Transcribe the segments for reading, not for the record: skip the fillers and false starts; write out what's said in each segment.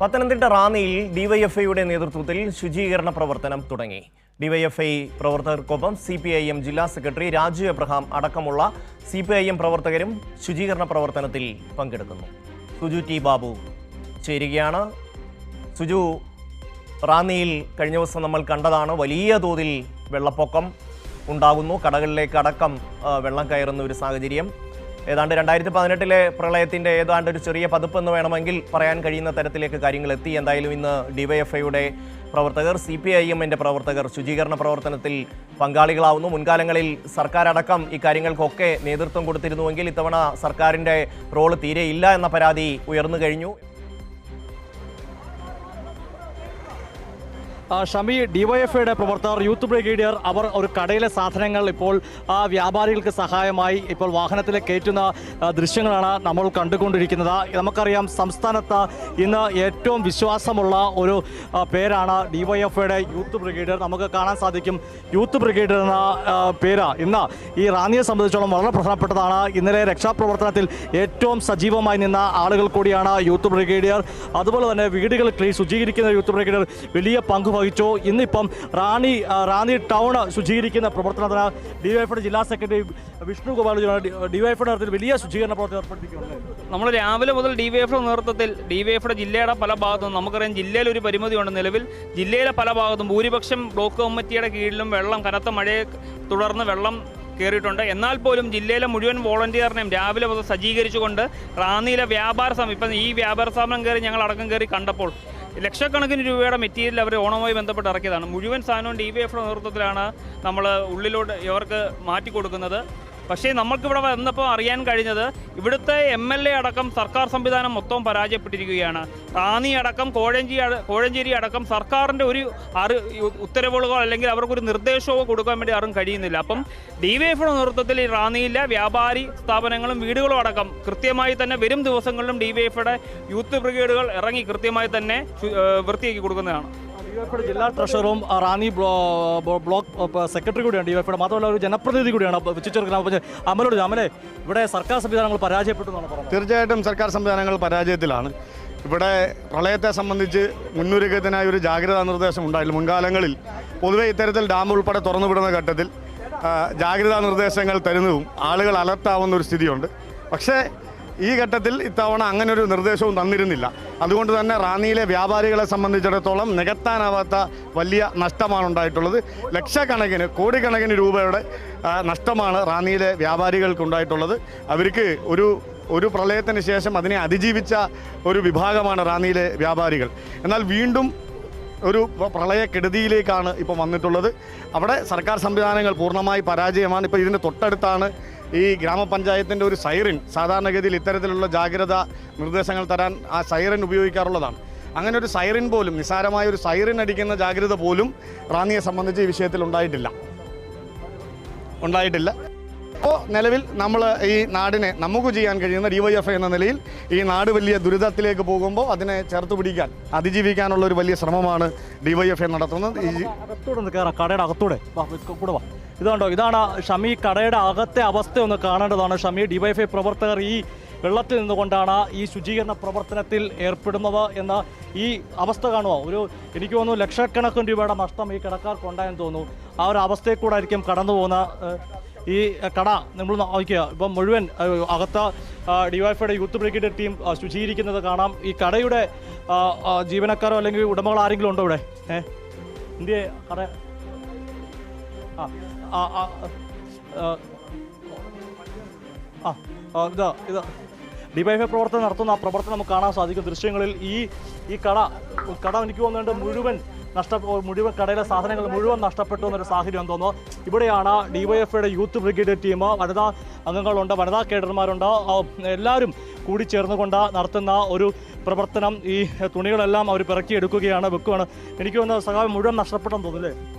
പത്തനംതിട്ട റാന്നിയിൽ ഡിവൈഎഫ്ഐയുടെ നേതൃത്വത്തിൽ ശുചീകരണ പ്രവർത്തനം തുടങ്ങി. ഡിവൈഎഫ്ഐ പ്രവർത്തകർക്കൊപ്പം CPIM ജില്ലാ സെക്രട്ടറി രാജു എബ്രഹാം അടക്കമുള്ള CPIM പ്രവർത്തകരും ശുചീകരണ പ്രവർത്തനത്തിൽ പങ്കെടുക്കുന്നു. സുജു ടി ബാബു ചേരുകയാണ്. സുജു, റാന്നിയിൽ കഴിഞ്ഞ ദിവസം നമ്മൾ കണ്ടതാണ്, വലിയ തോതിൽ വെള്ളപ്പൊക്കം ഉണ്ടാകുന്നു, കടകളിലേക്ക് അടക്കം വെള്ളം കയറുന്ന ഒരു സാഹചര്യം. ഏതാണ്ട് 2018 പ്രളയത്തിൻ്റെ ഏതാണ്ട് ഒരു ചെറിയ പതിപ്പെന്ന് വേണമെങ്കിൽ പറയാൻ കഴിയുന്ന തരത്തിലേക്ക് കാര്യങ്ങൾ എത്തി. എന്തായാലും ഇന്ന് ഡിവൈഎഫ്ഐയുടെ പ്രവർത്തകർ, CPIM-ന്റെ പ്രവർത്തകർ ശുചീകരണ പ്രവർത്തനത്തിൽ പങ്കാളികളാവുന്നു. മുൻകാലങ്ങളിൽ സർക്കാർ അടക്കം ഇക്കാര്യങ്ങൾക്കൊക്കെ നേതൃത്വം കൊടുത്തിരുന്നുവെങ്കിൽ ഇത്തവണ സർക്കാരിൻ്റെ റോള് തീരെയില്ല എന്ന പരാതി ഉയർന്നു കഴിഞ്ഞു. ഷമി, ഡിവൈഎഫ്ഐയുടെ പ്രവർത്തകർ, യൂത്ത് ബ്രിഗേഡിയർ, അവർ ഒരു കടയിലെ സാധനങ്ങൾ ഇപ്പോൾ വ്യാപാരികൾക്ക് സഹായമായി ഇപ്പോൾ വാഹനത്തിലേക്ക് കയറ്റുന്ന ദൃശ്യങ്ങളാണ് നമ്മൾ കണ്ടുകൊണ്ടിരിക്കുന്നത്. നമുക്കറിയാം, സംസ്ഥാനത്ത് ഇന്ന് ഏറ്റവും വിശ്വാസമുള്ള ഒരു പേരാണ് ഡിവൈഎഫ്ഐയുടെ യൂത്ത് ബ്രിഗേഡിയർ. നമുക്ക് കാണാൻ സാധിക്കും, യൂത്ത് ബ്രിഗേഡിയർ എന്ന പേര് ഇന്ന് ഈ റാന്നിയെ സംബന്ധിച്ചോളം വളരെ പ്രധാനപ്പെട്ടതാണ്. ഇന്നലെ രക്ഷാപ്രവർത്തനത്തിൽ ഏറ്റവും സജീവമായി നിന്ന ആളുകൾ കൂടിയാണ് യൂത്ത് ബ്രിഗേഡിയർ. അതുപോലെ തന്നെ വീടുകൾ ശുചീകരിക്കുന്ന യൂത്ത് ബ്രിഗേഡിയർ വലിയ പങ്ക് വഹിച്ചു. ഇന്നിപ്പം റാന്നി ടൗൺ ശുചീകരിക്കുന്ന പ്രവർത്തനത്തിന് ഡിവൈഎഫ്ഐയുടെ ജില്ലാ സെക്രട്ടറി വിഷ്ണു ഗോപാൽ ഡിവൈഎഫ്ഐയുടെ നേതൃത്വത്തിൽ വലിയ ശുചീകരണ പ്രവർത്തനം ഏർപ്പെടുത്തിയിട്ടുണ്ട്. നമ്മൾ രാവിലെ മുതൽ ഡിവൈഎഫ്ഐയുടെ നേതൃത്വത്തിൽ ഡിവൈഎഫ്ഐയുടെ ജില്ലയുടെ പല ഭാഗത്തും, നമുക്കറിയാം ജില്ലയിൽ ഒരു പരിമിതിയുണ്ട്. നിലവിൽ ജില്ലയിലെ പല ഭാഗത്തും ഭൂരിപക്ഷം ബ്ലോക്ക് കമ്മിറ്റിയുടെ കീഴിലും കനത്ത മഴയെ തുടർന്ന് വെള്ളം കയറിയിട്ടുണ്ട്. എന്നാൽ പോലും ജില്ലയിലെ മുഴുവൻ വോളണ്ടിയറിനെയും രാവിലെ മുതൽ സജ്ജീകരിച്ചുകൊണ്ട് റാന്നിയിലെ ഇപ്പം ഈ വ്യാപാര സ്ഥാപനം കയറി ഞങ്ങൾ അടക്കം കയറി കണ്ടപ്പോൾ ലക്ഷക്കണക്കിന് രൂപയുടെ മെറ്റീരിയൽ അവർ ഓണവുമായി ബന്ധപ്പെട്ട് ഇറക്കിയതാണ്. മുഴുവൻ സാധനവും ഡിവൈഎഫ്ഐയുടെ നേതൃത്വത്തിലാണ് നമ്മൾ ഉള്ളിലോട്ട് ഇവർക്ക് മാറ്റിക്കൊടുക്കുന്നത്. പക്ഷേ നമുക്കിവിടെ വന്നപ്പോൾ അറിയാൻ കഴിഞ്ഞത്, ഇവിടുത്തെ MLA അടക്കം സർക്കാർ സംവിധാനം മൊത്തം പരാജയപ്പെട്ടിരിക്കുകയാണ്. റാന്നി അടക്കം കോഴഞ്ചേരി അടക്കം സർക്കാരിൻ്റെ ഒരു ഉത്തരവുകളോ അല്ലെങ്കിൽ അവർക്കൊരു നിർദ്ദേശമോ കൊടുക്കാൻ വേണ്ടി ആരും കഴിയുന്നില്ല. അപ്പം ഡിവൈഎഫ്ഐയുടെ നേതൃത്വത്തിൽ ഈ റാന്നിയിലെ വ്യാപാരി സ്ഥാപനങ്ങളും വീടുകളും അടക്കം കൃത്യമായി തന്നെ വരും ദിവസങ്ങളിലും ഡിവൈഎഫ്ഐയുടെ യൂത്ത് ബ്രിഗേഡുകൾ ഇറങ്ങി കൃത്യമായി തന്നെ വൃത്തിയാക്കി കൊടുക്കുന്നതാണ്. ഡിവൈഎഫ്ഐയുടെ ജില്ലാ ട്രഷററും റാന്നി ബ്ലോക്ക് സെക്രട്ടറി കൂടിയാണ് ഡിവൈഎഫ്ഐയുടെ, മാത്രമല്ല ഒരു ജനപ്രതിനിധി കൂടിയാണ്. അമലെ, ഇവിടെ സർക്കാർ സംവിധാനങ്ങൾ പരാജയപ്പെട്ടു എന്നാണ് പറയുന്നത്. തീർച്ചയായിട്ടും സർക്കാർ സംവിധാനങ്ങൾ പരാജയത്തിലാണ്. ഇവിടെ പ്രളയത്തെ സംബന്ധിച്ച് മുന്നൊരുക്കത്തിനായി ഒരു ജാഗ്രതാ നിർദ്ദേശം ഉണ്ടായില്ല. മുൻകാലങ്ങളിൽ പൊതുവെ ഇത്തരത്തിൽ ഡാം ഉൾപ്പെടെ തുറന്നുവിടുന്ന ഘട്ടത്തിൽ ജാഗ്രതാ നിർദ്ദേശങ്ങൾ തരുന്നതും ആളുകൾ അലർട്ടാവുന്ന ഒരു സ്ഥിതിയുണ്ട്. പക്ഷേ ഈ ഘട്ടത്തിൽ ഇത്തവണ അങ്ങനൊരു നിർദ്ദേശവും തന്നിരുന്നില്ല. അതുകൊണ്ട് തന്നെ റാന്നിയിലെ വ്യാപാരികളെ സംബന്ധിച്ചിടത്തോളം നികത്താനാവാത്ത വലിയ നഷ്ടമാണ് ഉണ്ടായിട്ടുള്ളത്. ലക്ഷക്കണക്കിന് കോടിക്കണക്കിന് രൂപയുടെ നഷ്ടമാണ് റാന്നിയിലെ വ്യാപാരികൾക്കുണ്ടായിട്ടുള്ളത്. അവർക്ക് ഒരു പ്രളയത്തിന് ശേഷം അതിനെ അതിജീവിച്ച ഒരു വിഭാഗമാണ് റാന്നിയിലെ വ്യാപാരികൾ. എന്നാൽ വീണ്ടും ഒരു പ്രളയക്കെടുതിയിലേക്കാണ് ഇപ്പോൾ വന്നിട്ടുള്ളത്. അവിടെ സർക്കാർ സംവിധാനങ്ങൾ പൂർണ്ണമായി പരാജയമാണ്. ഇപ്പോൾ ഇതിൻ്റെ തൊട്ടടുത്താണ് ഈ ഗ്രാമപഞ്ചായത്തിൻ്റെ ഒരു സൈറൻ. സാധാരണഗതിയിൽ ഇത്തരത്തിലുള്ള ജാഗ്രതാ നിർദ്ദേശങ്ങൾ തരാൻ ആ സൈറൻ ഉപയോഗിക്കാറുള്ളതാണ്. അങ്ങനെ ഒരു സൈറൻ പോലും, നിസ്സാരമായ ഒരു സൈറൻ അടിക്കുന്ന ജാഗ്രത പോലും റാന്നിയെ സംബന്ധിച്ച് ഈ വിഷയത്തിൽ ഉണ്ടായിട്ടില്ല. അപ്പോൾ നിലവിൽ നമ്മൾ ഈ നാടിനെ നമുക്ക് ചെയ്യാൻ കഴിയുന്ന ഡിവൈഎഫ്ഐ എന്ന നിലയിൽ ഈ നാട് വലിയ ദുരിതത്തിലേക്ക് പോകുമ്പോൾ അതിനെ ചേർത്ത് പിടിക്കാൻ, അതിജീവിക്കാനുള്ള ഒരു വലിയ ശ്രമമാണ് ഡിവൈഎഫ്ഐ നടത്തുന്നത്. കടയുടെ അകത്തൂടെ കൂടെ വാ. ഇതാണ് ഷമി, കടയുടെ അകത്തെ അവസ്ഥ ഒന്ന് കാണേണ്ടതാണ്. ഷമി, ഡിവൈഎഫ്ഐ പ്രവർത്തകർ ഈ വെള്ളത്തിൽ നിന്നുകൊണ്ടാണ് ഈ ശുചീകരണ പ്രവർത്തനത്തിൽ ഏർപ്പെടുന്നത് എന്ന ഈ അവസ്ഥ കാണുക. എനിക്ക് തോന്നുന്നു ലക്ഷക്കണക്കിന് രൂപയുടെ നഷ്ടം ഈ കടക്കാർക്ക് ഉണ്ടായെന്ന് തോന്നുന്നു. ആ ഒരു അവസ്ഥയിൽ കൂടെ ആയിരിക്കും കടന്നു പോകുന്ന ഈ കട. നമ്മൾ നോക്കുക, ഇപ്പം മുഴുവൻ അകത്ത് ഡിവൈഎഫ്ഐയുടെ യൂത്ത് ബ്രിഗേഡ് ടീം ശുചീകരിക്കുന്നത് കാണാം. ഈ കടയുടെ ജീവനക്കാരോ അല്ലെങ്കിൽ ഉടമകൾ ആരെങ്കിലും ഉണ്ടോ ഇവിടെ? ഇന്ത്യ കട ഇത് ഡിവൈഎഫ്ഐ പ്രവർത്തനം നടത്തുന്ന പ്രവർത്തനം നമുക്ക് കാണാൻ സാധിക്കും ദൃശ്യങ്ങളിൽ. ഈ കട എനിക്ക് തോന്നുന്നുണ്ട് മുഴുവൻ കടയിലെ സാധനങ്ങൾ മുഴുവൻ നഷ്ടപ്പെട്ടു എന്നൊരു സാഹചര്യം തോന്നുന്നു. ഇവിടെയാണ് ഡിവൈഎഫ്ഐയുടെ യൂത്ത് ബ്രിഗേഡ് ടീം, വനിതാ അംഗങ്ങളുണ്ട്, വനിതാ കേഡർമാരുണ്ട്, എല്ലാവരും കൂടി ചേർന്നുകൊണ്ട് നടത്തുന്ന ഒരു പ്രവർത്തനം. ഈ തുണികളെല്ലാം അവർ പിറക്കിയെടുക്കുകയാണ്, വെക്കുകയാണ്. എനിക്ക് തോന്നുന്നത് സഹായം മുഴുവൻ നഷ്ടപ്പെട്ടെന്ന് തോന്നുന്നില്ലേ?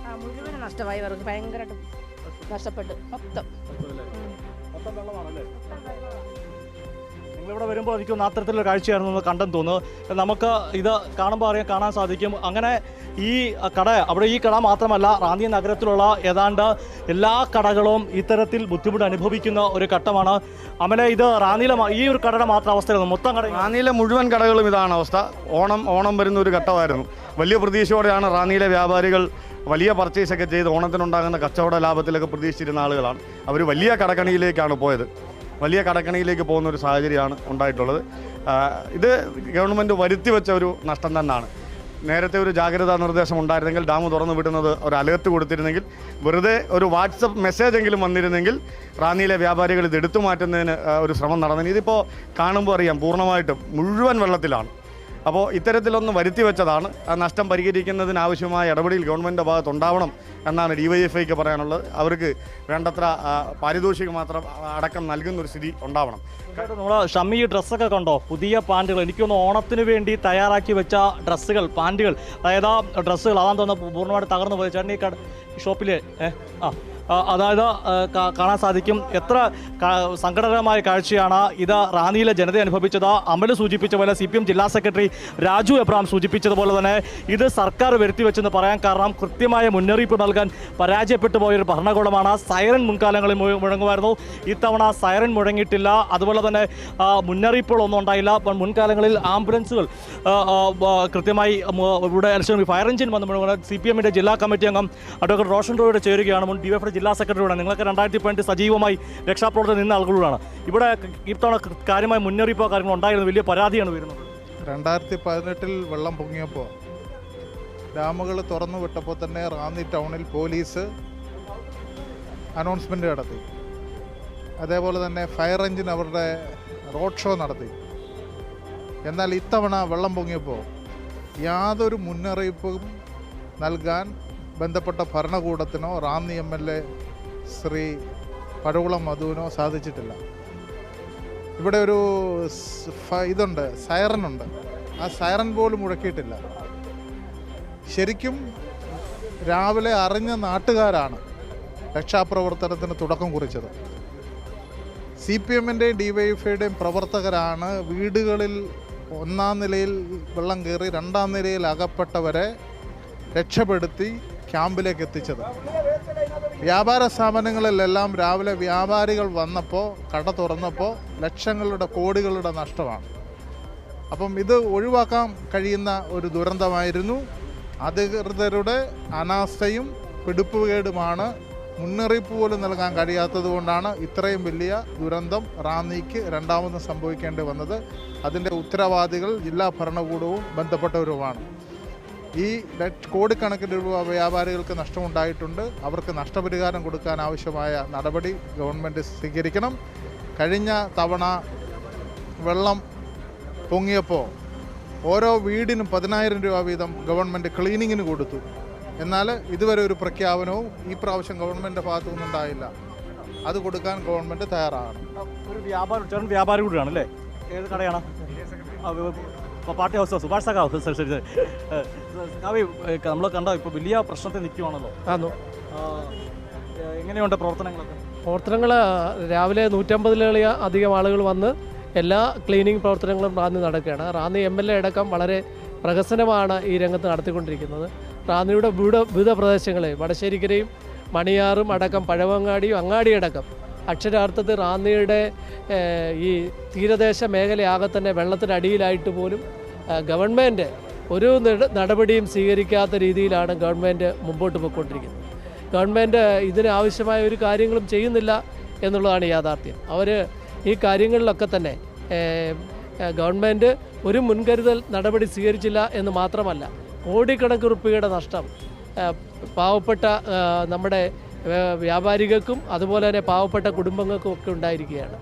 മുഴുവൻ നഷ്ടമായി, അവർക്ക് ഭയങ്കരമായിട്ട് നഷ്ടപ്പെട്ടു. മൊത്തം വെള്ളമാണല്ലേ? നിങ്ങളിവിടെ വരുമ്പോൾ എനിക്ക് അത്തരത്തിലുള്ള കാഴ്ചയായിരുന്നു എന്ന് കണ്ടെന്ന് തോന്നുന്നു. നമുക്ക് ഇത് കാണുമ്പോൾ കാണാൻ സാധിക്കും. അങ്ങനെ ഈ കട അവിടെ ഈ കട മാത്രമല്ല, റാന്നി നഗരത്തിലുള്ള ഏതാണ്ട് എല്ലാ കടകളും ഇത്തരത്തിൽ ബുദ്ധിമുട്ട് അനുഭവിക്കുന്ന ഒരു ഘട്ടമാണ്. അമലെ, ഇത് റാന്നിയിലെ ഈ ഒരു കടയുടെ മാത്രം അവസ്ഥയായിരുന്നു, മൊത്തം കട റാന്നിയിലെ മുഴുവൻ കടകളും ഇതാണ് അവസ്ഥ. ഓണം വരുന്ന ഒരു ഘട്ടമായിരുന്നു. വലിയ പ്രതീക്ഷയോടെയാണ് റാന്നിയിലെ വ്യാപാരികൾ വലിയ പർച്ചേസൊക്കെ ചെയ്ത് ഓണത്തിനുണ്ടാകുന്ന കച്ചവട ലാഭത്തിലൊക്കെ പ്രതീക്ഷിച്ചിരുന്ന ആളുകളാണ്. അവർ വലിയ കടക്കണിയിലേക്കാണ് പോയത്. വലിയ കടക്കണിയിലേക്ക് പോകുന്ന ഒരു സാഹചര്യമാണ് ഉണ്ടായിട്ടുള്ളത്. ഇത് ഗവൺമെൻറ് വരുത്തി വെച്ച ഒരു നഷ്ടം തന്നെയാണ്. നേരത്തെ ഒരു ജാഗ്രതാ നിർദ്ദേശം ഉണ്ടായിരുന്നെങ്കിൽ, ഡാം തുറന്നു വിടുന്നത് ഒരു അലേർട്ട് കൊടുത്തിരുന്നെങ്കിൽ, വെറുതെ ഒരു വാട്സപ്പ് മെസ്സേജ് എങ്കിലും വന്നിരുന്നെങ്കിൽ റാന്നിയിലെ വ്യാപാരികൾ ഇത് എടുത്തു മാറ്റുന്നതിന് ഒരു ശ്രമം നടന്നു. ഇതിപ്പോൾ കാണുമ്പോൾ അറിയാം, പൂർണ്ണമായിട്ടും മുഴുവൻ വെള്ളത്തിലാണ്. അപ്പോൾ ഇത്തരത്തിലൊന്ന് വരുത്തി വെച്ചതാണ്. ആ നഷ്ടം പരിഹരിക്കുന്നതിനാവശ്യമായ ഇടപെടൽ ഗവൺമെൻറ്റിൻ്റെ ഭാഗത്തുണ്ടാവണം എന്നാണ് DYFIക്ക് പറയാനുള്ളത്. അവർക്ക് വേണ്ടത്ര പാരിതോഷികം മാത്രം അടക്കം നൽകുന്നൊരു സ്ഥിതി ഉണ്ടാവണം. നമ്മൾ ഷമ്മി ഈ ഡ്രസ്സൊക്കെ കണ്ടോ, പുതിയ പാൻറ്റുകൾ, എനിക്കൊന്ന് ഓണത്തിന് വേണ്ടി തയ്യാറാക്കി വെച്ച ഡ്രസ്സുകൾ, പാൻറ്റുകൾ, അതായത് ഡ്രസ്സുകൾ അതാന്ന് തോന്നുന്നു പൂർണ്ണമായിട്ട് തകർന്നു പോയി. ചേട്ടൻ ഈ ഷോപ്പിൽ അതായത് കാണാൻ സാധിക്കും. എത്ര സങ്കടകരമായ കാഴ്ചയാണ് ഇത് റാന്നിയിലെ ജനത അനുഭവിച്ചത്. അമൽ സൂചിപ്പിച്ച പോലെ, CPM ജില്ലാ സെക്രട്ടറി രാജു എബ്രഹാം സൂചിപ്പിച്ചതുപോലെ തന്നെ ഇത് സർക്കാർ വരുത്തിവെച്ചെന്ന് പറയാൻ കാരണം കൃത്യമായ മുന്നറിയിപ്പ് നൽകാൻ പരാജയപ്പെട്ടു പോയൊരു ഭരണകൂടമാണ്. സൈറൻ മുൻകാലങ്ങളിൽ മുഴങ്ങുമായിരുന്നു, ഇത്തവണ സൈറൻ മുഴങ്ങിയിട്ടില്ല. അതുപോലെ തന്നെ മുന്നറിയിപ്പുകളൊന്നും ഉണ്ടായില്ല. മുൻകാലങ്ങളിൽ ആംബുലൻസുകൾ കൃത്യമായി ഇവിടെ ഫയർ എഞ്ചിൻ വന്ന് മുഴങ്ങുന്നത്. CPMൻ്റെ ജില്ലാ കമ്മിറ്റി അംഗം അഡ്വക്കേറ്റ് റോഷൻ റോയുടെ ചേരുകയാണ്, മുൻ DYFI ജില്ലാ സെക്രട്ടറിയോടെ. നിങ്ങൾക്ക് 2018 സജീവമായി രക്ഷാപ്രവർത്തനം നിന്ന ആളുകളാണ്. ഇവിടെ ഇത്തവണ കാര്യമായ മുന്നറിയിപ്പോ കാര്യങ്ങൾ ഉണ്ടായിരുന്നു, വലിയ പരാതിയാണ് വരുന്നത്. 2018 വെള്ളം പൊങ്ങിയപ്പോൾ ഡാമുകൾ തുറന്നു വിട്ടപ്പോൾ തന്നെ റാന്നി ടൗണിൽ പോലീസ് അനൗൺസ്മെൻറ്റ് നടത്തി. അതേപോലെ തന്നെ ഫയർ എഞ്ചിൻ അവരുടെ റോഡ് ഷോ നടത്തി. എന്നാൽ ഇത്തവണ വെള്ളം പൊങ്ങിയപ്പോൾ യാതൊരു മുന്നറിയിപ്പും നൽകാൻ ബന്ധപ്പെട്ട ഭരണകൂടത്തിനോ റാന്നി MLA ശ്രീ പഴകുളം മധുവിനോ സാധിച്ചിട്ടില്ല. ഇവിടെ ഒരു ഇതുണ്ട്, സൈറനുണ്ട്. ആ സൈറൻ പോലും മുഴക്കിയിട്ടില്ല. ശരിക്കും രാവിലെ അറിഞ്ഞ നാട്ടുകാരാണ് രക്ഷാപ്രവർത്തനത്തിന് തുടക്കം കുറിച്ചത്. CPMൻ്റെയും DYFIയുടെയും പ്രവർത്തകരാണ് വീടുകളിൽ 1ാം നിലയിൽ വെള്ളം കയറി 2ാം നിലയിൽ അകപ്പെട്ടവരെ രക്ഷപ്പെടുത്തി ക്യാമ്പിലേക്ക് എത്തിച്ചത്. വ്യാപാര സ്ഥാപനങ്ങളിലെല്ലാം രാവിലെ വ്യാപാരികൾ വന്നപ്പോൾ, കട തുറന്നപ്പോൾ ലക്ഷങ്ങളുടെ കോടികളുടെ നഷ്ടമാണ്. അപ്പം ഇത് ഒഴിവാക്കാൻ കഴിയുന്ന ഒരു ദുരന്തമായിരുന്നു. അധികൃതരുടെ അനാസ്ഥയും പിടിപ്പുകേടുമാണ്. മുന്നറിയിപ്പ് പോലും നൽകാൻ കഴിയാത്തത് കൊണ്ടാണ് ഇത്രയും വലിയ ദുരന്തം റാന്നിക്ക് രണ്ടാമത് സംഭവിക്കേണ്ടി വന്നത്. അതിൻ്റെ ഉത്തരവാദികൾ ജില്ലാ ഭരണകൂടവും ബന്ധപ്പെട്ടവരുമാണ്. ഈ കോടിക്കണക്കിന് രൂപ വ്യാപാരികൾക്ക് നഷ്ടമുണ്ടായിട്ടുണ്ട്. അവർക്ക് നഷ്ടപരിഹാരം കൊടുക്കാൻ ആവശ്യമായ നടപടി ഗവൺമെൻറ് സ്വീകരിക്കണം. കഴിഞ്ഞ തവണ വെള്ളം പൊങ്ങിയപ്പോൾ ഓരോ വീടിനും 10,000 രൂപ വീതം ഗവൺമെൻറ് ക്ലീനിങ്ങിന് കൊടുത്തു. എന്നാൽ ഇതുവരെ ഒരു പ്രഖ്യാപനവും ഈ പ്രാവശ്യം ഗവൺമെൻറ്റിൻ്റെ ഭാഗത്തു നിന്നുണ്ടായില്ല. അത് കൊടുക്കാൻ ഗവൺമെൻറ് തയ്യാറാകണം. ഒരു വ്യാപാരി കൂടിയാണ് അല്ലേ? ഏത് കടയാണ്? പാർട്ടി ഹൗസ്, സുഭാഷ് സഖാവ്. ശരി. നമ്മൾ കണ്ടോ ഇപ്പോൾ വലിയ പ്രശ്നത്തിൽ നിൽക്കുവാണല്ലോ. എങ്ങനെയുണ്ട് പ്രവർത്തനങ്ങൾ? രാവിലെ 150 അധികം ആളുകൾ വന്ന് എല്ലാ ക്ലീനിങ് പ്രവർത്തനങ്ങളും റാന്നി നടക്കുകയാണ്. റാന്നി MLA അടക്കം വളരെ പ്രഹസനമാണ് ഈ രംഗത്ത് നടത്തിക്കൊണ്ടിരിക്കുന്നത്. റാന്നിയുടെ വിവിധ പ്രദേശങ്ങളിൽ വടശ്ശേരിക്കരയും മണിയാറും അടക്കം പഴവങ്ങാടിയും അങ്ങാടിയടക്കം അക്ഷരാർത്ഥത്തിൽ റാന്നിയുടെ ഈ തീരദേശ മേഖലയാകെ തന്നെ വെള്ളത്തിനടിയിലായിട്ട് പോലും ഗവൺമെൻറ് ഒരു നടപടിയും സ്വീകരിക്കാത്ത രീതിയിലാണ് ഗവൺമെൻറ് മുമ്പോട്ട് പോയിക്കൊണ്ടിരിക്കുന്നത്. ഗവൺമെൻറ് ഇതിനാവശ്യമായ ഒരു കാര്യങ്ങളും ചെയ്യുന്നില്ല എന്നുള്ളതാണ് യാഥാർത്ഥ്യം. അവർ ഈ കാര്യങ്ങളിലൊക്കെ തന്നെ ഗവൺമെൻറ് ഒരു മുൻകരുതൽ നടപടി സ്വീകരിച്ചില്ല എന്ന് മാത്രമല്ല, കോടിക്കണക്കിന് രൂപയുടെ നഷ്ടം പാവപ്പെട്ട നമ്മുടെ വ്യാപാരികൾക്കും അതുപോലെ തന്നെ പാവപ്പെട്ട കുടുംബങ്ങൾക്കും ഒക്കെ ഉണ്ടായിരിക്കുകയാണ്.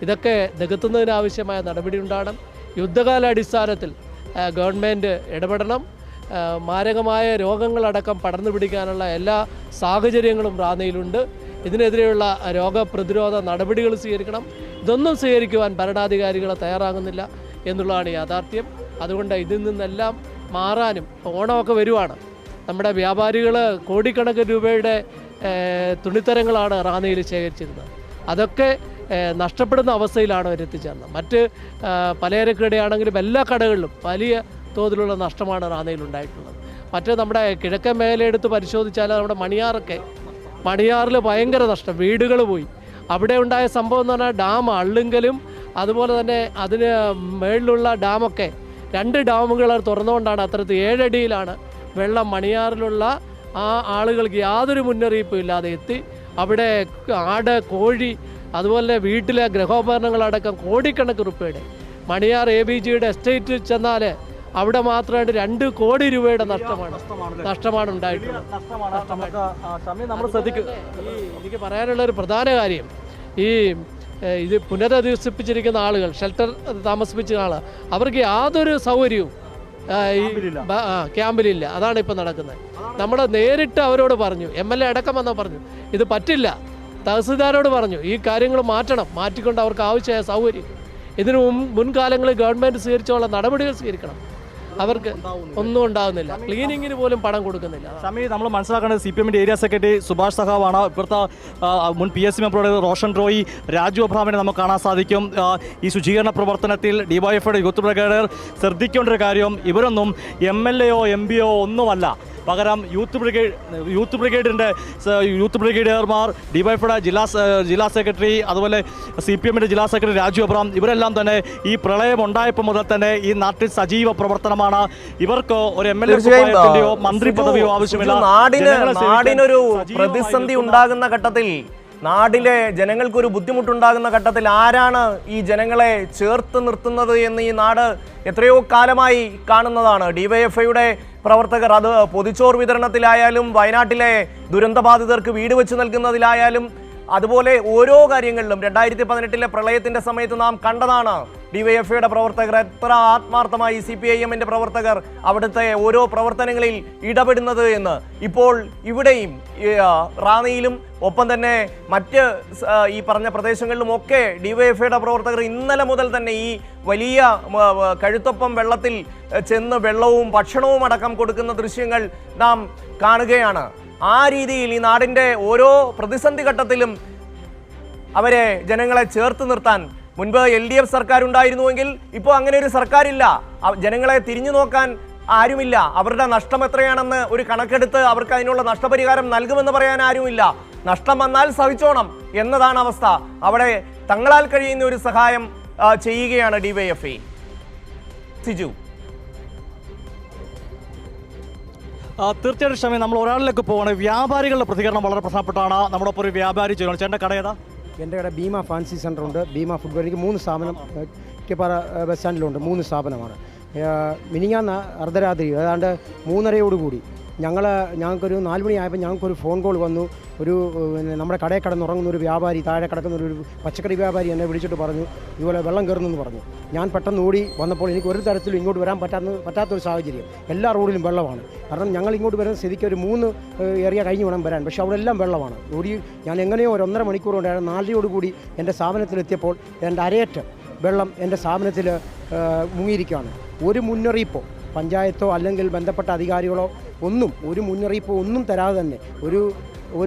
ഇതൊക്കെ നികത്തുന്നതിനാവശ്യമായ നടപടി ഉണ്ടാകണം. യുദ്ധകാലാടിസ്ഥാനത്തിൽ ഗവൺമെൻറ് ഇടപെടണം. മാരകമായ രോഗങ്ങളടക്കം പടർന്നു പിടിക്കാനുള്ള എല്ലാ സാഹചര്യങ്ങളും റാന്നിയിലുണ്ട്. ഇതിനെതിരെയുള്ള രോഗപ്രതിരോധ നടപടികൾ സ്വീകരിക്കണം. ഇതൊന്നും സ്വീകരിക്കുവാൻ ഭരണാധികാരികൾ തയ്യാറാകുന്നില്ല എന്നുള്ളതാണ് യാഥാർത്ഥ്യം. അതുകൊണ്ട് ഇതിൽ നിന്നെല്ലാം മാറാനും, ഓണമൊക്കെ വരുവാണ്, നമ്മുടെ വ്യാപാരികൾ കോടിക്കണക്കിന് രൂപയുടെ തുണിത്തരങ്ങളാണ് റാന്നിയിൽ ശേഖരിച്ചിരുന്നത്. അതൊക്കെ നഷ്ടപ്പെടുന്ന അവസ്ഥയിലാണ് അവരെത്തിച്ചേർന്നത്. മറ്റ് പലചരക്കടയാണെങ്കിലും എല്ലാ കടകളിലും വലിയ തോതിലുള്ള നഷ്ടമാണ് റാന്നിയിൽ ഉണ്ടായിട്ടുള്ളത്. മറ്റ് നമ്മുടെ കിഴക്കൻ മേഖല എടുത്ത് പരിശോധിച്ചാൽ നമ്മുടെ മണിയാറിൽ ഭയങ്കര നഷ്ടം, വീടുകൾ പോയി. അവിടെ ഉണ്ടായ സംഭവം എന്ന് പറഞ്ഞാൽ ഡാം അള്ളുങ്കലും അതുപോലെ തന്നെ അതിന് മേളിലുള്ള ഡാമൊക്കെ 2 ഡാമുകൾ തുറന്നുകൊണ്ടാണ് അത്തരത്തിൽ 7 അടിയിലാണ് വെള്ളം മണിയാറിലുള്ള ആ ആളുകൾക്ക് യാതൊരു മുന്നറിയിപ്പും ഇല്ലാതെ എത്തി. അവിടെ ആട്, കോഴി, അതുപോലെ വീട്ടിലെ ഗൃഹോപകരണങ്ങളടക്കം കോടിക്കണക്കിന് റുപ്യയുടെ മണിയാർ ABGയുടെ എസ്റ്റേറ്റിൽ ചെന്നാൽ അവിടെ മാത്രമായിട്ട് 2 കോടി രൂപയുടെ നഷ്ടമാണ് ഉണ്ടായിട്ടുള്ളത്. എനിക്ക് പറയാനുള്ള ഒരു പ്രധാന കാര്യം, ഇത് പുനരധിവസിപ്പിച്ചിരിക്കുന്ന ആളുകൾ, ഷെൽട്ടർ താമസിപ്പിച്ച ആളുകൾ, അവർക്ക് യാതൊരു സൗകര്യവും ക്യാമ്പിലില്ല. അതാണ് ഇപ്പോൾ നടക്കുന്നത്. നമ്മൾ നേരിട്ട് അവരോട് പറഞ്ഞു, MLA അടക്കം വന്നാൽ പറഞ്ഞു ഇത് പറ്റില്ല. തഹസിൽദാരോട് പറഞ്ഞു ഈ കാര്യങ്ങൾ മാറ്റിക്കൊണ്ട് അവർക്ക് ആവശ്യമായ സൗകര്യം ഇതിനു മുൻകാലങ്ങളിൽ ഗവൺമെൻറ് സ്വീകരിച്ചുള്ള നടപടികൾ സ്വീകരിക്കണം. അവർക്ക് ഒന്നും ഉണ്ടാകുന്നില്ല, ക്ലീനിങ്ങിന് പോലും പണം കൊടുക്കുന്നില്ല. ഷമി, നമ്മൾ മനസ്സിലാക്കേണ്ടത് CPMന്റെ ഏരിയ സെക്രട്ടറി സുഭാഷ് സഖാവാണ്. ഇപ്പോഴത്തെ മുൻ PSC മെമ്പറോട് റോഷൻ റോയി, രാജു അബ്രഹാമിനെ നമുക്ക് കാണാൻ സാധിക്കും. ഈ ശുചീകരണ പ്രവർത്തനത്തിൽ DYFIയുടെ യൂത്ത് ബ്രിഗേഡിയർ ശ്രദ്ധിക്കേണ്ട ഒരു കാര്യം, ഇവരൊന്നും MLAയോ MPയോ ഒന്നുമല്ല. പകരം യൂത്ത് ബ്രിഗേഡിയർമാർ, DYFIയുടെ ജില്ലാ സെക്രട്ടറി, അതുപോലെ CPMന്റെ ജില്ലാ സെക്രട്ടറി രാജു അബ്രഹാം, ഇവരെല്ലാം തന്നെ ഈ പ്രളയം ഉണ്ടായപ്പോൾ മുതൽ തന്നെ ഈ നാട്ടിൽ സജീവ പ്രവർത്തനമാണ്. ഇവർക്ക് ഒരു MLA മന്ത്രി പദവിയോ ആവശ്യമില്ല. നാടിനൊരു പ്രതിസന്ധി ഉണ്ടാകുന്ന ഘട്ടത്തിൽ, നാടിലെ ജനങ്ങൾക്കൊരു ബുദ്ധിമുട്ടുണ്ടാകുന്ന ഘട്ടത്തിൽ ആരാണ് ഈ ജനങ്ങളെ ചേർത്ത് നിർത്തുന്നത് എന്ന് ഈ നാട് എത്രയോ കാലമായി കാണുന്നതാണ്. DYFIയുടെ പ്രവർത്തകർ, അത് പൊതിച്ചോർ വിതരണത്തിലായാലും വയനാട്ടിലെ ദുരന്തബാധിതർക്ക് വീട് വെച്ച് നൽകുന്നതിലായാലും അതുപോലെ ഓരോ കാര്യങ്ങളിലും 2018 പ്രളയത്തിൻ്റെ സമയത്ത് നാം കണ്ടതാണ് DYFIയുടെ പ്രവർത്തകർ എത്ര ആത്മാർത്ഥമായി CPIMന്റെ പ്രവർത്തകർ അവിടുത്തെ ഓരോ പ്രവർത്തനങ്ങളിൽ ഇടപെടുന്നത് എന്ന്. ഇപ്പോൾ ഇവിടെയും റാന്നിയിലും ഒപ്പം തന്നെ മറ്റ് ഈ പറഞ്ഞ പ്രദേശങ്ങളിലുമൊക്കെ DYFIയുടെ പ്രവർത്തകർ ഇന്നലെ മുതൽ തന്നെ ഈ വലിയ കഴുത്തൊപ്പം വെള്ളത്തിൽ ചെന്ന് വെള്ളവും ഭക്ഷണവും അടക്കം കൊടുക്കുന്ന ദൃശ്യങ്ങൾ നാം കാണുകയാണ്. ആ രീതിയിൽ ഈ നാടിൻ്റെ ഓരോ പ്രതിസന്ധി ഘട്ടത്തിലും അവരെ ജനങ്ങളെ ചേർത്ത് നിർത്താൻ മുൻപ് LDF സർക്കാർ ഉണ്ടായിരുന്നുവെങ്കിൽ ഇപ്പോൾ അങ്ങനെ ഒരു സർക്കാരില്ല. ജനങ്ങളെ തിരിഞ്ഞു നോക്കാൻ ആരുമില്ല. അവരുടെ നഷ്ടം എത്രയാണെന്ന് ഒരു കണക്കെടുത്ത് അവർക്ക് അതിനുള്ള നഷ്ടപരിഹാരം നൽകുമെന്ന് പറയാൻ ആരുമില്ല. നഷ്ടം വന്നാൽ സഹിച്ചോണം എന്നതാണ് അവസ്ഥ. അവിടെ തങ്ങളാൽ കഴിയുന്ന ഒരു സഹായം ചെയ്യുകയാണ് DYFI. സിജു, തീർച്ചയായിട്ടും ഷമി, നമ്മൾ ഒരാളിലേക്ക് പോവാണ്. വ്യാപാരികളുടെ പ്രതികരണം വളരെ പ്രധാനപ്പെട്ടാണ്. നമ്മുടെ ഒപ്പം ഒരു വ്യാപാരി ചെയ്യണം. ചേട്ടൻ്റെ കട ഏതാ? എൻ്റെ കട ഭീമ ഫാൻസി സെൻ്റർ ഉണ്ട്, ഭീമ ഫുട്ബോൾ. എനിക്ക് 3 സ്ഥാപനം കിപ്പാറ ബസ് സ്റ്റാൻഡിലുണ്ട്. 3 സ്ഥാപനമാണ്. മിനിഞ്ഞാന്ന് അർദ്ധരാത്രി ഏതാണ്ട് 3:30 ഞങ്ങൾക്കൊരു 4 മണിയായപ്പോൾ ഞങ്ങൾക്കൊരു ഫോൺ കോൾ വന്നു. നമ്മുടെ കടയിൽ കിടന്നുറങ്ങുന്ന ഒരു വ്യാപാരി, താഴെ കിടക്കുന്ന ഒരു പച്ചക്കറി വ്യാപാരി എന്നെ വിളിച്ചിട്ട് പറഞ്ഞു ഇതുപോലെ വെള്ളം കയറുന്നെന്ന് പറഞ്ഞു. ഞാൻ പെട്ടെന്ന് ഓടി വന്നപ്പോൾ എനിക്ക് ഒരു തരത്തിലും ഇങ്ങോട്ട് വരാൻ പറ്റാത്തൊരു സാഹചര്യം. എല്ലാ റോഡിലും വെള്ളമാണ്. കാരണം ഞങ്ങൾ ഇങ്ങോട്ട് വരുന്ന സ്ഥിതിക്ക് ഒരു 3 ഏരിയ കഴിഞ്ഞ് വേണം വരാൻ. പക്ഷേ അവിടെ എല്ലാം വെള്ളമാണ്. ഞാൻ എങ്ങനെയോ ഒരു 1.5 മണിക്കൂർ കൊണ്ടായിരുന്നു 4:00 എൻ്റെ സ്ഥാപനത്തിലെത്തിയപ്പോൾ എൻ്റെ അരയറ്റം വെള്ളം എൻ്റെ സ്ഥാപനത്തിൽ മുങ്ങിയിരിക്കുകയാണ്. ഒരു മുന്നറിയിപ്പോ പഞ്ചായത്തോ അല്ലെങ്കിൽ ബന്ധപ്പെട്ട അധികാരികളോ ഒരു മുന്നറിയിപ്പോ ഒന്നും തരാതെ തന്നെ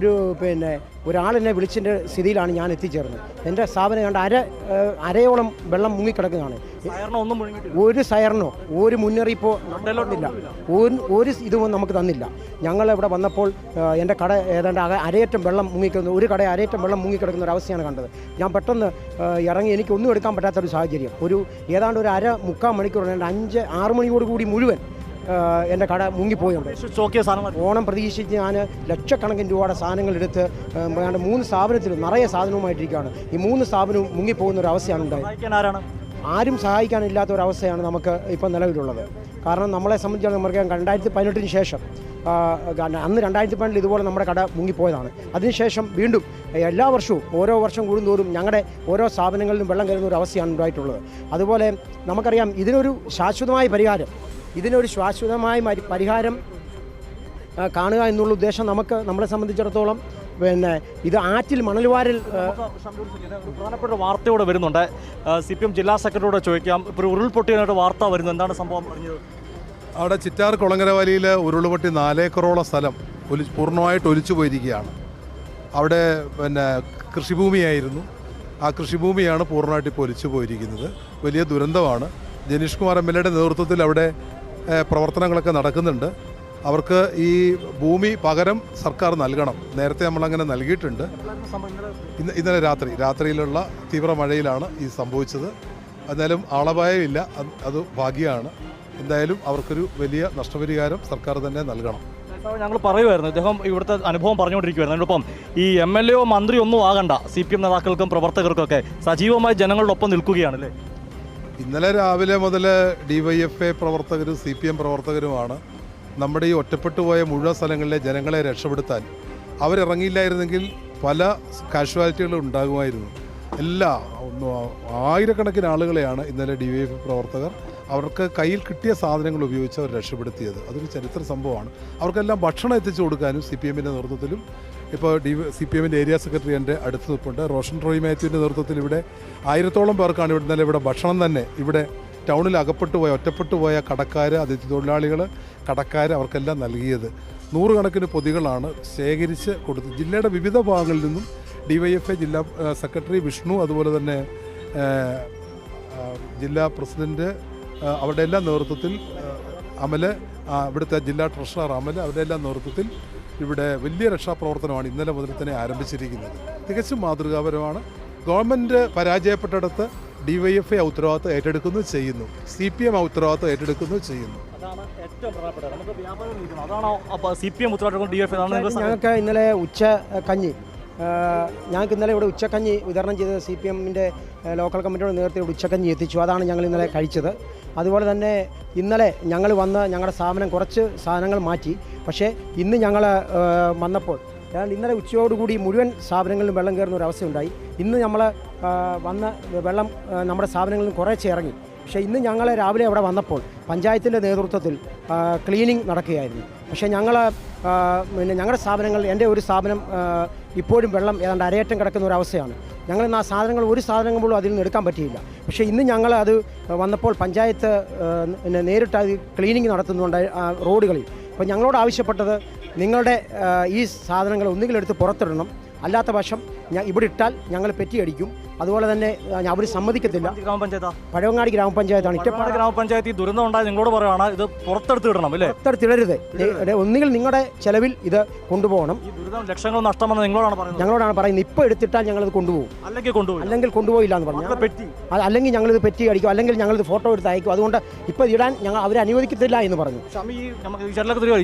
ഒരാളെന്നെ വിളിച്ചതിൻ്റെ സ്ഥിതിയിലാണ് ഞാൻ എത്തിച്ചേർന്നത്. എൻ്റെ സ്ഥാപനം കണ്ട് അരയോളം വെള്ളം മുങ്ങിക്കിടക്കുന്നതാണ്. ഒരു സൈറനോ ഒരു മുന്നറിയിപ്പോ തന്നില്ല, ഒരു ഇതും നമുക്ക് തന്നില്ല. ഞങ്ങളിവിടെ വന്നപ്പോൾ എൻ്റെ കട ഏതാണ്ട് അരയറ്റം വെള്ളം മുങ്ങിക്കിടക്കുന്നു, ഒരു കട അരയറ്റം വെള്ളം മുങ്ങിക്കിടക്കുന്ന ഒരു അവസ്ഥയാണ് കണ്ടത്. ഞാൻ പെട്ടെന്ന് ഇറങ്ങി, എനിക്ക് ഒന്നും എടുക്കാൻ പറ്റാത്തൊരു സാഹചര്യം. ഏതാണ്ട് ഒരു 3/4 മണിക്കൂർ 5-6 മണിയോടുകൂടി മുഴുവൻ എൻ്റെ കട മുങ്ങിപ്പോയുണ്ട്. ഓണം പ്രതീക്ഷിച്ച് ഞാൻ ലക്ഷക്കണക്കിന് രൂപയുടെ സാധനങ്ങൾ എടുത്ത് 3 സ്ഥാപനത്തിലും നിറയെ സാധനവുമായിട്ടിരിക്കുകയാണ്. ഈ 3 സ്ഥാപനവും മുങ്ങിപ്പോകുന്ന ഒരു അവസ്ഥയാണ് ഉണ്ടായത്. ആരും സഹായിക്കാനില്ലാത്ത ഒരവസ്ഥയാണ് നമുക്ക് ഇപ്പം നിലവിലുള്ളത്. കാരണം നമ്മളെ സംബന്ധിച്ചാണ് നമുക്കറിയാം 2018 ശേഷം അന്ന് 2018 ഇതുപോലെ നമ്മുടെ കട മുങ്ങിപ്പോയതാണ്. അതിനുശേഷം വീണ്ടും എല്ലാ വർഷവും ഓരോ വർഷം കൂടുന്തോറും ഞങ്ങളുടെ ഓരോ സ്ഥാപനങ്ങളിലും വെള്ളം കയറുന്ന ഒരു അവസ്ഥയാണ് ഉണ്ടായിട്ടുള്ളത്. അതുപോലെ നമുക്കറിയാം ഇതിനൊരു ശാശ്വതമായ പരിഹാരം കാണുക എന്നുള്ള ഉദ്ദേശം നമ്മളെ സംബന്ധിച്ചിടത്തോളം ഇത് ആറ്റിൽ മണൽവാരൽ പ്രധാനപ്പെട്ട വാർത്തയോടെ വരുന്നുണ്ട്. CPM ജില്ലാ സെക്രട്ടറിയോട് ചോദിക്കാം. ഇപ്പോൾ ഉരുൾപൊട്ടിയായിട്ട് വാർത്ത വരുന്നു, എന്താണ് സംഭവം അറിഞ്ഞത്? അവിടെ ചിറ്റാർ കുളങ്ങര വലിയിൽ ഉരുൾപൊട്ടി 4 ഏക്കറോളം സ്ഥലം പൂർണ്ണമായിട്ട് ഒലിച്ചു പോയിരിക്കുകയാണ്. അവിടെ കൃഷിഭൂമിയായിരുന്നു. ആ കൃഷിഭൂമിയാണ് പൂർണ്ണമായിട്ട് ഇപ്പോൾ ഒലിച്ചു പോയിരിക്കുന്നത്. വലിയ ദുരന്തമാണ്. ജനീഷ് കുമാർ MLA യുടെ നേതൃത്വത്തിൽ അവിടെ പ്രവർത്തനങ്ങളൊക്കെ നടക്കുന്നുണ്ട്. അവർക്ക് ഈ ഭൂമി പകരം സർക്കാർ നൽകണം. നേരത്തെ നമ്മളങ്ങനെ നൽകിയിട്ടുണ്ട്. ഇന്നലെ രാത്രിയിലുള്ള തീവ്ര മഴയിലാണ് ഈ സംഭവിച്ചത്. എന്നാലും ആളപായമില്ല, അത് ഭാഗ്യമാണ്. എന്തായാലും അവർക്കൊരു വലിയ നഷ്ടപരിഹാരം സർക്കാർ തന്നെ നൽകണം. ഞങ്ങൾ പറയുമായിരുന്നു, ഇദ്ദേഹം ഇവിടുത്തെ അനുഭവം പറഞ്ഞുകൊണ്ടിരിക്കുകയായിരുന്നു. അതിനൊപ്പം ഈ MLA യോ മന്ത്രി ഒന്നും ആകണ്ട, CPM നേതാക്കൾക്കും പ്രവർത്തകർക്കൊക്കെ സജീവമായി ജനങ്ങളുടെ ഒപ്പം നിൽക്കുകയാണല്ലേ? ഇന്നലെ രാവിലെ മുതൽ DYFA പ്രവർത്തകരും CPM പ്രവർത്തകരുമാണ് നമ്മുടെ ഈ ഒറ്റപ്പെട്ടു പോയ മുഴുവൻ സ്ഥലങ്ങളിലെ ജനങ്ങളെ രക്ഷപ്പെടുത്താൻ. അവരിറങ്ങിയില്ലായിരുന്നെങ്കിൽ പല കാഷ്വാലിറ്റികളും ഉണ്ടാകുമായിരുന്നു. ആയിരക്കണക്കിന് ആളുകളെയാണ് ഇന്നലെ DYFA പ്രവർത്തകർ അവർക്ക് കയ്യിൽ കിട്ടിയ സാധനങ്ങൾ ഉപയോഗിച്ച് അവർ രക്ഷപ്പെടുത്തിയത്. അതൊരു ചരിത്ര സംഭവമാണ്. അവർക്കെല്ലാം ഭക്ഷണം എത്തിച്ചു കൊടുക്കാനും CPMൻ്റെ നേതൃത്വത്തിലും ഇപ്പോൾ CPMൻ്റെ ഏരിയ സെക്രട്ടറി എൻ്റെ അടുത്ത് നിൽപ്പുണ്ട്. റോഷൻ റോയ് മാത്യുവിൻ്റെ നേതൃത്വത്തിൽ ഇവിടെ 1000-ഓളം പേർക്കാണ് ഇന്നലെ ഇവിടെ ഭക്ഷണം തന്നെ ഇവിടെ ടൗണിൽ ഒറ്റപ്പെട്ടു പോയ കടക്കാർ, അതിഥി തൊഴിലാളികൾ, കടക്കാർ അവർക്കെല്ലാം നൽകിയത്. 100 കണക്കിന് പൊതികളാണ് ശേഖരിച്ച് കൊടുത്തത്. ജില്ലയുടെ വിവിധ ഭാഗങ്ങളിൽ നിന്നും DYFA ജില്ലാ സെക്രട്ടറി വിഷ്ണു, അതുപോലെ തന്നെ ജില്ലാ പ്രസിഡൻറ്റ്, അവരുടെ എല്ലാം നേതൃത്വത്തിൽ അമൽ, ഇവിടുത്തെ ജില്ലാ ട്രഷറർ അമൽ, അവരുടെ എല്ലാം നേതൃത്വത്തിൽ ഇവിടെ വലിയ രക്ഷാപ്രവർത്തനമാണ് ഇന്നലെ മുതൽ തന്നെ ആരംഭിച്ചിരിക്കുന്നത്. തികച്ചും മാതൃകാപരമാണ്. ഗവൺമെൻറ് പരാജയപ്പെട്ടിടത്ത് DYFA ഉത്തരവാദിത്വം ഏറ്റെടുക്കുന്നു ചെയ്യുന്നു, CPM ഉത്തരവാദിത്വം ഏറ്റെടുക്കുന്നു ചെയ്യുന്നു. ഞങ്ങൾക്ക് ഇന്നലെ ഇവിടെ ഉച്ചക്കഞ്ഞി വിതരണം ചെയ്തത് CPMൻ്റെ ലോക്കൽ കമ്മിറ്റിയുടെ നേതൃത്വത്തിൽ ഉച്ചക്കഞ്ഞി എത്തിച്ചു. അതാണ് ഞങ്ങൾ ഇന്നലെ കഴിച്ചത്. അതുപോലെ തന്നെ ഇന്നലെ ഞങ്ങൾ വന്ന് ഞങ്ങളുടെ സ്ഥാപനം കുറച്ച് സാധനങ്ങൾ മാറ്റി. പക്ഷേ ഇന്ന് ഞങ്ങൾ വന്നപ്പോൾ ഇന്നലെ ഉച്ചയോടുകൂടി മുഴുവൻ സ്ഥാപനങ്ങളിലും വെള്ളം കയറുന്ന ഒരു അവസ്ഥയുണ്ടായി. ഇന്ന് നമ്മൾ വന്ന് വെള്ളം നമ്മുടെ സ്ഥാപനങ്ങളിൽ കുറേശ്ശെ ഇറങ്ങി. പക്ഷേ ഇന്ന് ഞങ്ങൾ രാവിലെ അവിടെ വന്നപ്പോൾ പഞ്ചായത്തിൻ്റെ നേതൃത്വത്തിൽ ക്ലീനിങ് നടക്കുകയായിരുന്നു. പക്ഷേ ഞങ്ങളുടെ സ്ഥാപനങ്ങൾ, എൻ്റെ ഒരു സ്ഥാപനം ഇപ്പോഴും വെള്ളം ഏതാണ്ട് അരയറ്റം കിടക്കുന്ന ഒരു അവസ്ഥയാണ്. ഞങ്ങൾ ഇന്ന് ആ സാധനങ്ങൾ ഒരു സാധനങ്ങൾ പോലും അതിൽ നിന്ന് എടുക്കാൻ പറ്റിയില്ല. പക്ഷേ ഇന്ന് ഞങ്ങൾ അത് വന്നപ്പോൾ പഞ്ചായത്ത് നേരിട്ട് അത് ക്ലീനിങ് നടത്തുന്നുണ്ട് റോഡുകളിൽ. അപ്പോൾ ഞങ്ങളോട് ആവശ്യപ്പെട്ടത് നിങ്ങളുടെ ഈ സാധനങ്ങൾ ഒന്നുകിൽ എടുത്ത് പുറത്തിടണം, അല്ലാത്ത പക്ഷം ഇവിടെ ഇട്ടാൽ ഞങ്ങൾ പെറ്റിയടിക്കും. അതുപോലെ തന്നെ അവർ സമ്മതിക്കത്തില്ല. പഴവങ്ങാടി ഗ്രാമപഞ്ചായത്താണ്. ഇറ്റപ്പാറ ഗ്രാമപഞ്ചായത്ത് ഈ ദുരന്തം ഉണ്ടായി നിങ്ങളോട് പറയുകയാണ്, ഇത് പുറത്തെടുത്ത് ഇടണം അല്ലേ? പുറത്തെടുത്തിടരുത്. ഒന്നുകിൽ നിങ്ങളുടെ ചെലവിൽ ഇത് കൊണ്ടുപോകണം. ലക്ഷങ്ങൾ നഷ്ടമെന്ന് ഞങ്ങളോടാണ് പറയുന്നത്. ഇപ്പോൾ എടുത്തിട്ടാൽ ഞങ്ങളിത് കൊണ്ടുപോകും, അല്ലെങ്കിൽ കൊണ്ടുപോയില്ല എന്ന് പറഞ്ഞു. അല്ലെങ്കിൽ ഞങ്ങളിത് പെറ്റി അടിക്കും, അല്ലെങ്കിൽ ഞങ്ങളിത് ഫോട്ടോ എടുത്ത് അയക്കും. അതുകൊണ്ട് ഇപ്പോൾ ഇടാൻ അവരെ അനുവദിക്കത്തില്ല എന്ന് പറഞ്ഞു.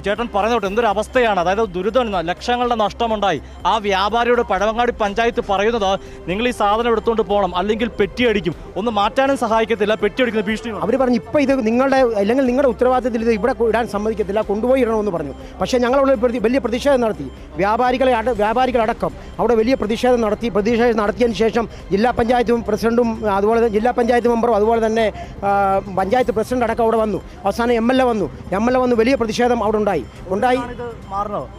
ചേട്ടൻ പറഞ്ഞോട്ടെ, എന്തൊരു അവസ്ഥയാണ്. അതായത് ദുരിതം, ലക്ഷങ്ങളുടെ നഷ്ടമുണ്ടായി. ആ വ്യാപാരിയുടെ പഴവങ്ങാടി പഞ്ചായത്ത് പറയുന്നത് നിങ്ങൾ ഈ സാധനം എടുത്തുകൊണ്ട് പോകണം, അല്ലെങ്കിൽ പെറ്റിയടിക്കും. ഒന്ന് മാറ്റാനും സഹായിക്കത്തില്ല, പെറ്റിയടിക്കുന്ന ഭീഷണി. അവർ പറഞ്ഞു ഇപ്പോൾ ഇത് നിങ്ങളുടെ, അല്ലെങ്കിൽ നിങ്ങളുടെ ഉത്തരവാദിത്തത്തിൽ ഇത് ഇവിടെ ഇടാൻ സമ്മതിക്കത്തില്ല, കൊണ്ടുപോയി ഇടണമെന്ന് പറഞ്ഞു. പക്ഷേ ഞങ്ങളവിടെ വലിയ പ്രതിഷേധം നടത്തി. വ്യാപാരികളടക്കം അവിടെ വലിയ പ്രതിഷേധം നടത്തിയതിന് ശേഷം ജില്ലാ പഞ്ചായത്തും പ്രസിഡന്റും, അതുപോലെ ജില്ലാ പഞ്ചായത്ത് മെമ്പറും, അതുപോലെ തന്നെ പഞ്ചായത്ത് പ്രസിഡന്റ് അടക്കം അവിടെ വന്നു. അവസാനം MLA വന്നു. വലിയ പ്രതിഷേധം അവിടെ ഉണ്ടായി.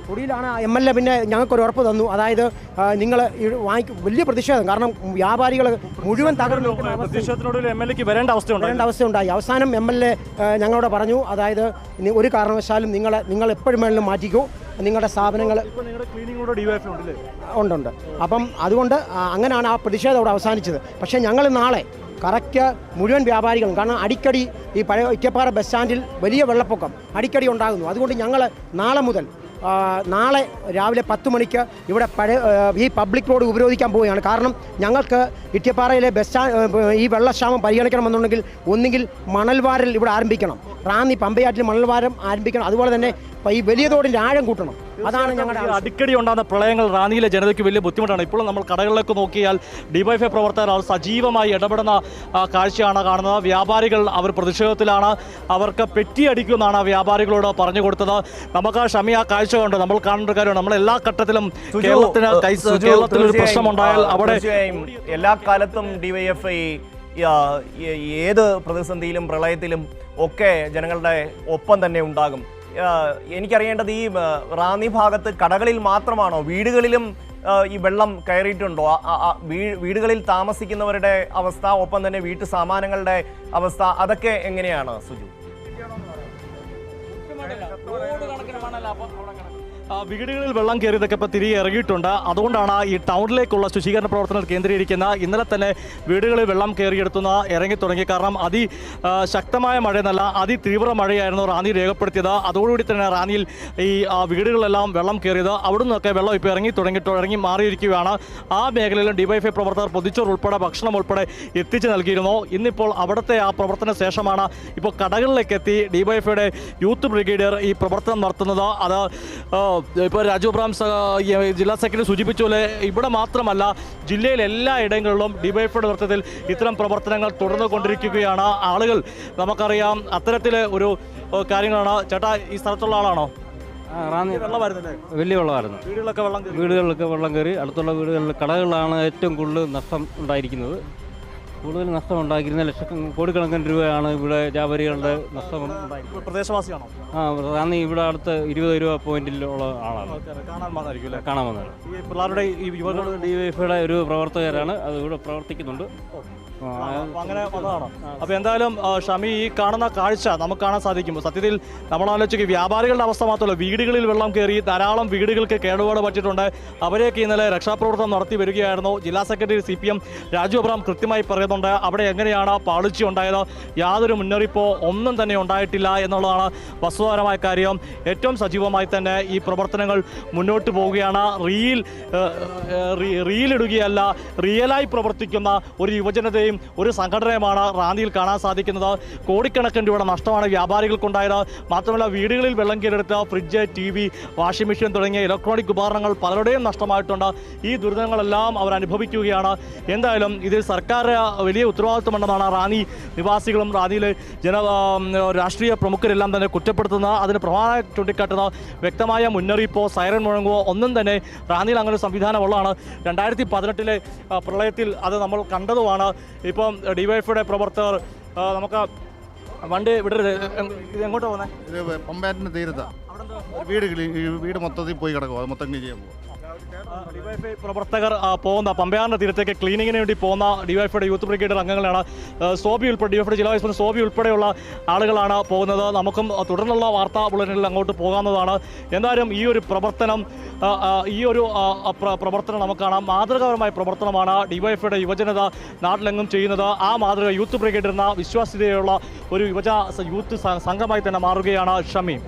ഒടുവിലാണ് MLA പിന്നെ ഞങ്ങൾക്കൊരു ഉറപ്പ് തന്നു. അതായത് നിങ്ങൾ വലിയ പ്രതിഷേധം, കാരണം വ്യാപാരികൾ മുഴുവൻ തകർന്നു വരേണ്ട അവസ്ഥയുണ്ടായി. അവസാനം MLA ഞങ്ങളോട് പറഞ്ഞു, അതായത് ഒരു കാരണവശാലും നിങ്ങൾ എപ്പോഴും വേണമെങ്കിലും മാറ്റിക്കോ, നിങ്ങളുടെ സ്ഥാപനങ്ങൾ ഉണ്ട്. അപ്പം അതുകൊണ്ട് അങ്ങനെയാണ് ആ പ്രതിഷേധം അവിടെ അവസാനിച്ചത്. പക്ഷേ ഞങ്ങൾ നാളെ കറക്റ്റ് മുഴുവൻ വ്യാപാരികളും, കാരണം അടിക്കടി ഈ പഴയ ഇറ്റപ്പാറ ബസ് സ്റ്റാൻഡിൽ വലിയ വെള്ളപ്പൊക്കം അടിക്കടി ഉണ്ടാകുന്നു. അതുകൊണ്ട് ഞങ്ങൾ നാളെ രാവിലെ 10 മണിക്ക് ഇവിടെ ഈ പബ്ലിക് റോഡ് ഉപരോധിക്കാൻ പോവുകയാണ്. കാരണം ഞങ്ങൾക്ക് ഇറ്റപ്പാറയിലെ ഈ വെള്ളക്ഷാമം പരിഗണിക്കണമെന്നുണ്ടെങ്കിൽ ഒന്നുകിൽ മണൽവാരൽ ഇവിടെ ആരംഭിക്കണം, റാന്നി പമ്പയാറ്റിൽ മണൽവാരം ആരംഭിക്കണം. അതുപോലെ തന്നെ ഈ വലിയ തോടിൻ്റെ ആഴം കൂട്ടണം. അതാണ് ഞങ്ങളുടെ അടിക്കടി ഉണ്ടാകുന്ന പ്രളയങ്ങൾ റാന്നിയിലെ ജനതയ്ക്ക് വലിയ ബുദ്ധിമുട്ടാണ്. ഇപ്പോഴും നമ്മൾ കടകളിലേക്ക് നോക്കിയാൽ DYFA പ്രവർത്തകർ അവർ സജീവമായി ഇടപെടുന്ന കാഴ്ചയാണ് കാണുന്നത്. വ്യാപാരികൾ അവർ പ്രതിഷേധത്തിലാണ്, അവർക്ക് പെറ്റിയടിക്കുമെന്നാണ് വ്യാപാരികളോട് പറഞ്ഞു കൊടുത്തത്. നമുക്ക് ഷമി ആ കാഴ്ച കൊണ്ട് നമ്മൾ കാണേണ്ട കാര്യമാണ്. നമ്മൾ എല്ലാ ഘട്ടത്തിലും കേരളത്തിൽ ഒരു പ്രശ്നമുണ്ടായാൽ അവിടെ എല്ലാ കാലത്തും DYFA ഏത് പ്രതിസന്ധിയിലും പ്രളയത്തിലും ഒക്കെ ജനങ്ങളുടെ ഒപ്പം തന്നെ ഉണ്ടാകും. എനിക്കറിയേണ്ടത് ഈ റാന്നി ഭാഗത്ത് കടകളിൽ മാത്രമാണോ, വീടുകളിലും ഈ വെള്ളം കയറിയിട്ടുണ്ടോ? വീടുകളിൽ താമസിക്കുന്നവരുടെ അവസ്ഥ, ഒപ്പം തന്നെ വീട്ടു സാമാനങ്ങളുടെ അവസ്ഥ, അതൊക്കെ എങ്ങനെയാണ് സുജു? വീടുകളിൽ വെള്ളം കയറിയതൊക്കെ ഇപ്പോൾ തിരികെ ഇറങ്ങിയിട്ടുണ്ട്. അതുകൊണ്ടാണ് ഈ ടൗണിലേക്കുള്ള ശുചീകരണ പ്രവർത്തനങ്ങൾ കേന്ദ്രീകരിക്കുന്ന ഇന്നലെ തന്നെ വീടുകളിൽ വെള്ളം കയറിയെടുത്തുന്ന ഇറങ്ങി തുടങ്ങി. കാരണം ശക്തമായ മഴയെന്നല്ല, അതിതീവ്ര മഴയായിരുന്നു റാന്നി രേഖപ്പെടുത്തിയത്. അതോടുകൂടി തന്നെ റാന്നിയിൽ ഈ വീടുകളിലെല്ലാം വെള്ളം കയറിയത്. അവിടെ നിന്നൊക്കെ വെള്ളം ഇപ്പോൾ ഇറങ്ങി മാറിയിരിക്കുകയാണ്. ആ മേഖലയിലും ഡിവൈഎഫ്ഐ പ്രവർത്തകർ പൊതിച്ചോറ് ഉൾപ്പെടെ ഭക്ഷണം ഉൾപ്പെടെ എത്തിച്ചു നൽകിയിരുന്നു. ഇന്നിപ്പോൾ അവിടുത്തെ ആ പ്രവർത്തന ശേഷമാണ് ഇപ്പോൾ കടകളിലേക്ക് എത്തി ഡിവൈഎഫ്ഐയുടെ യൂത്ത് ബ്രിഗേഡിയർ ഈ പ്രവർത്തനം നടത്തുന്നത്. അത് ഇപ്പോൾ രാജു അബ്രഹാം ജില്ലാ സെക്രട്ടറി സൂചിപ്പിച്ച പോലെ ഇവിടെ മാത്രമല്ല, ജില്ലയിലെ എല്ലാ ഇടങ്ങളിലും ഡിവൈഎഫ്ഐയുടെ നേതൃത്വത്തിൽ ഇത്തരം പ്രവർത്തനങ്ങൾ തുടർന്നുകൊണ്ടിരിക്കുകയാണ്. ആളുകൾ നമുക്കറിയാം അത്തരത്തിൽ ഒരു കാര്യങ്ങളാണ്. ചേട്ടാ, ഈ സ്ഥലത്തുള്ള ആളാണോ? വെള്ളമായിരുന്നല്ലേ? വലിയ വെള്ളമായിരുന്നു. വീടുകളിലൊക്കെ വെള്ളം കയറി. അടുത്തുള്ള വീടുകളിൽ കടകളിലാണ് ഏറ്റവും കൂടുതൽ നഷ്ടം ഉണ്ടായിരിക്കുന്നത്. കൂടുതൽ നഷ്ടം ഉണ്ടാക്കിയിരുന്ന കോടിക്കണക്കിന് രൂപയാണ് ഇവിടെ വ്യാപാരികളുടെ നഷ്ടം ഉണ്ടായിരിക്കുന്നത്. പ്രദേശവാസിയാണോ? റാന്നി ഇവിടെ അടുത്ത് 20 രൂപ പോയിന്റിലുള്ള ആളാണ്. കാണാൻ വന്നത് ഈ പിള്ളേരുടെ ഈ യുവകളുടെ ഡിവൈഎഫ്ഐയുടെ ഒരു പ്രവർത്തകരാണ്. അത് ഇവിടെ പ്രവർത്തിക്കുന്നുണ്ട്. അങ്ങനെ വന്നതാണ്. അപ്പോൾ എന്തായാലും ഷമി, ഈ കാണുന്ന കാഴ്ച നമുക്ക് കാണാൻ സാധിക്കും. സത്യത്തിൽ നമ്മൾ ആലോചിക്കുക, വ്യാപാരികളുടെ അവസ്ഥ മാത്രമല്ല, വീടുകളിൽ വെള്ളം കയറി ധാരാളം വീടുകൾക്ക് കേടുപാട് പറ്റിയിട്ടുണ്ട്. അവരെയൊക്കെ ഇന്നലെ രക്ഷാപ്രവർത്തനം നടത്തി വരികയായിരുന്നു. ജില്ലാ സെക്രട്ടറി CPM രാജു അബ്രഹാം കൃത്യമായി പറയുന്നുണ്ട് അവിടെ എങ്ങനെയാണ് പാളിച്ച ഉണ്ടായത്. യാതൊരു മുന്നറിയിപ്പോ ഒന്നും തന്നെ ഉണ്ടായിട്ടില്ല എന്നുള്ളതാണ് വസ്തുതാപരമായ കാര്യം. ഏറ്റവും സജീവമായി തന്നെ ഈ പ്രവർത്തനങ്ങൾ മുന്നോട്ട് പോവുകയാണ്. റീലിടുകയല്ല, റിയലായി പ്രവർത്തിക്കുന്ന ഒരു യുവജനതയും ഒരു സംഘടനയുമാണ് റാന്നിയിൽ കാണാൻ സാധിക്കുന്നത്. കോടിക്കണക്കിന് രൂപയുടെ നഷ്ടമാണ് വ്യാപാരികൾക്കുണ്ടായത്. മാത്രമല്ല, വീടുകളിൽ വെള്ളം കയറിയെടുത്ത ഫ്രിഡ്ജ്, TV, വാഷിംഗ് മെഷീൻ തുടങ്ങിയ ഇലക്ട്രോണിക് ഉപകരണങ്ങൾ പലരുടെയും നഷ്ടമായിട്ടുണ്ട്. ഈ ദുരിതങ്ങളെല്ലാം അവർ അനുഭവിക്കുകയാണ്. എന്തായാലും ഇതിൽ സർക്കാർ വലിയ ഉത്തരവാദിത്വമുണ്ടെന്നാണ് റാന്നി നിവാസികളും റാന്നിയിലെ രാഷ്ട്രീയ പ്രമുഖരെല്ലാം തന്നെ കുറ്റപ്പെടുത്തുന്നത്. അതിന് പ്രധാനമായി ചൂണ്ടിക്കാട്ടുന്ന വ്യക്തമായ മുന്നറിയിപ്പോ സൈറൻ മുഴങ്ങുവോ ഒന്നും തന്നെ റാന്നിയിൽ അങ്ങനെ സംവിധാനമുള്ളതാണ്. 2018 പ്രളയത്തിൽ അത് നമ്മൾ കണ്ടതുമാണ്. ഇപ്പം ഡിവൈഎഫ്ഐയുടെ പ്രവർത്തകർ നമുക്ക് വണ്ടി വിടരുത്. ഇത് എങ്ങോട്ടാ പോകുന്നത്? ഇത് പമ്പാറ്റിൻ്റെ തീരത്താണ്. വീട് മൊത്തത്തിൽ പോയി കിടക്കും. അത് മൊത്തം ക്ലീൻ ചെയ്യാൻ പോകും. ഡിവൈഎഫ്ഐ പ്രവർത്തകർ പോകുന്ന പമ്പയാറിൻ്റെ തീരത്തേക്ക് ക്ലീനിങ്ങിന് വേണ്ടി പോകുന്ന ഡിവൈഎഫ്ഐയുടെ യൂത്ത് ബ്രിഗേഡ് അംഗങ്ങളാണ്. സോബി ഉൾപ്പെടെ ഡിവൈഎഫ്ഐ ജില്ലാ വൈസ് പ്രസിഡന്റ് സോബി ഉൾപ്പെടെയുള്ള ആളുകളാണ് പോകുന്നത്. നമുക്കും തുടർന്നുള്ള വാർത്താ ബുള്ളറ്റിനിൽ അങ്ങോട്ട് പോകാവുന്നതാണ്. എന്തായാലും ഈ ഒരു പ്രവർത്തനം നമുക്ക് കാണാം. മാതൃകാപരമായ പ്രവർത്തനമാണ് ഡിവൈഎഫ്ഐയുടെ യുവജനത നാട്ടിലെങ്ങും ചെയ്യുന്നത്. ആ മാതൃക യൂത്ത് ബ്രിഗേഡ് എന്ന വിശ്വാസ്യതയുള്ള ഒരു യൂത്ത് സംഘമായി തന്നെ മാറുകയാണ് ഷമീം.